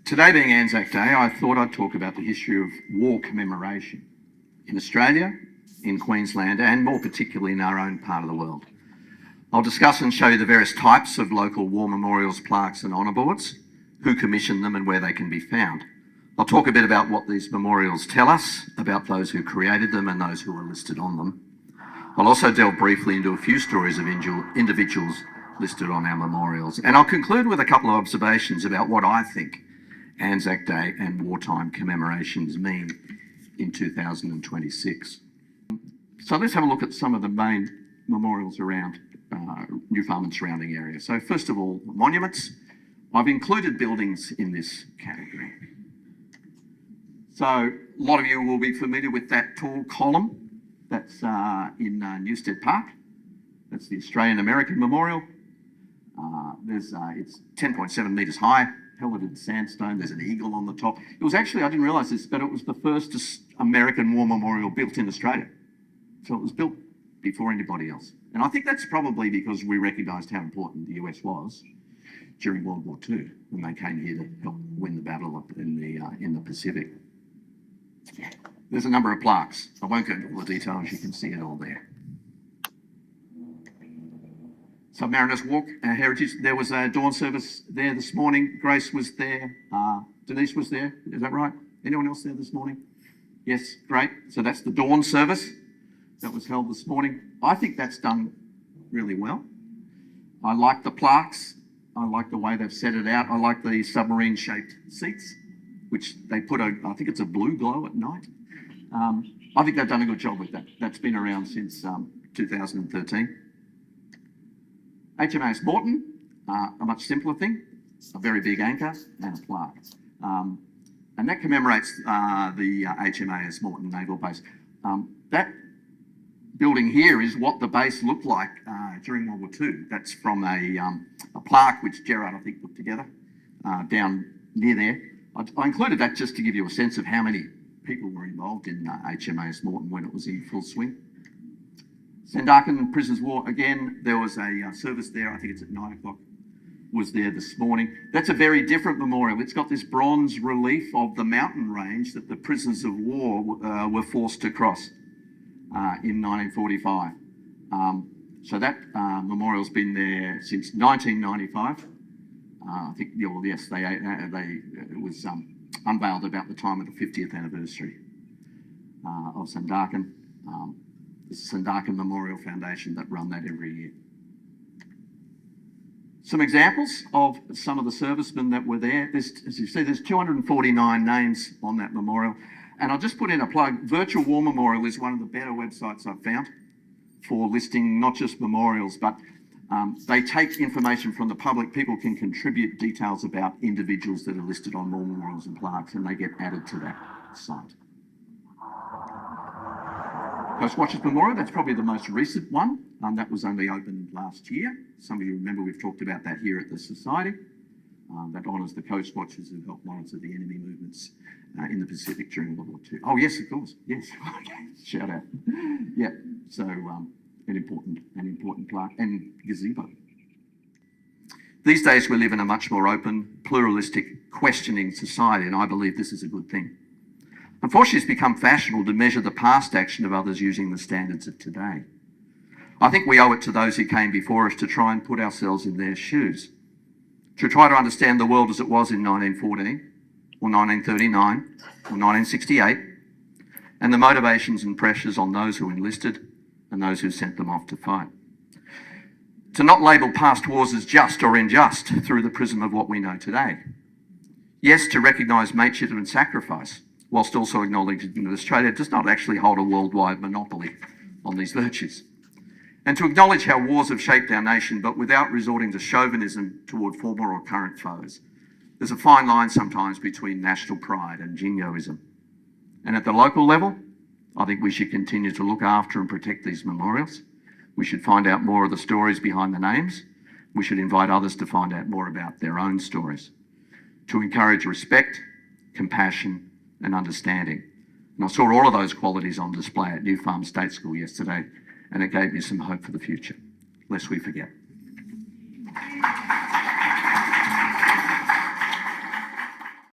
Today being Anzac Day, I thought I'd talk about the history of war commemoration in Australia, in Queensland, and more particularly in our own part of the world. I'll discuss and show you the various types of local war memorials, plaques and honour boards, who commissioned them and where they can be found. I'll talk a bit about what these memorials tell us about those who created them and those who are listed on them. I'll also delve briefly into a few stories of individuals listed on our memorials, and I'll conclude with a couple of observations about what I think Anzac Day and wartime commemorations mean in 2026. So let's have a look at some of the main memorials around New Farm and surrounding area. So first of all, monuments. I've included buildings in this category. So a lot of you will be familiar with that tall column that's in Newstead Park. That's the Australian American Memorial. It's 10.7 metres high, pelleted sandstone. There's an eagle on the top. It was actually, I didn't realise this, but it was the first American war memorial built in Australia. So it was built before anybody else. And I think that's probably because we recognised how important the US was during World War II when they came here to help win the battle in the Pacific. There's a number of plaques. I won't go into all the details, you can see it all there. Submariners Walk, Heritage. There was a dawn service there this morning. Grace was there. Denise was there. Is that right? Anyone else there this morning? Yes, great. So that's the dawn service that was held this morning. I think that's done really well. I like the plaques. I like the way they've set it out. I like the submarine-shaped seats, which they put I think it's a blue glow at night. I think they've done a good job with that. That's been around since 2013. HMAS Morton, a much simpler thing, a very big anchor and a plaque. And that commemorates the HMAS Morton Naval Base. That building here is what the base looked like during World War II. That's from a plaque which Gerard, I think, put together down near there. I included that just to give you a sense of how many people were involved in HMAS Morton when it was in full swing. Sandakan Prisoners of War, again, there was a service there, I think it's at 9 o'clock, was there this morning. That's a very different memorial. It's got this bronze relief of the mountain range that the prisoners of war were forced to cross in 1945. So that memorial's been there since 1995. I think, well, yes, it was unveiled about the time of the 50th anniversary of Sandakan. The Sandakan Memorial Foundation that run that every year. Some examples of some of the servicemen that were there. As you see, there's 249 names on that memorial. And I'll just put in a plug. Virtual War Memorial is one of the better websites I've found for listing not just memorials, but they take information from the public. People can contribute details about individuals that are listed on war memorials and plaques, and they get added to that site. Coast Watchers Memorial, that's probably the most recent one. That was only opened last year. Some of you remember we've talked about that here at the Society. That honours the Coast Watchers who helped monitor the enemy movements in the Pacific during World War II. Oh yes, of course, yes. Shout out. Yeah, so an important plaque and gazebo. These days we live in a much more open, pluralistic, questioning society, and I believe this is a good thing. Unfortunately, it's become fashionable to measure the past action of others using the standards of today. I think we owe it to those who came before us to try and put ourselves in their shoes, to try to understand the world as it was in 1914, or 1939, or 1968, and the motivations and pressures on those who enlisted and those who sent them off to fight. To not label past wars as just or unjust through the prism of what we know today. Yes, to recognise mateship and sacrifice, whilst also acknowledging that Australia does not actually hold a worldwide monopoly on these virtues. And to acknowledge how wars have shaped our nation, but without resorting to chauvinism toward former or current foes. There's a fine line sometimes between national pride and jingoism. And at the local level, I think we should continue to look after and protect these memorials. We should find out more of the stories behind the names. We should invite others to find out more about their own stories. To encourage respect, compassion, and understanding. And I saw all of those qualities on display at New Farm State School yesterday, and it gave me some hope for the future, lest we forget.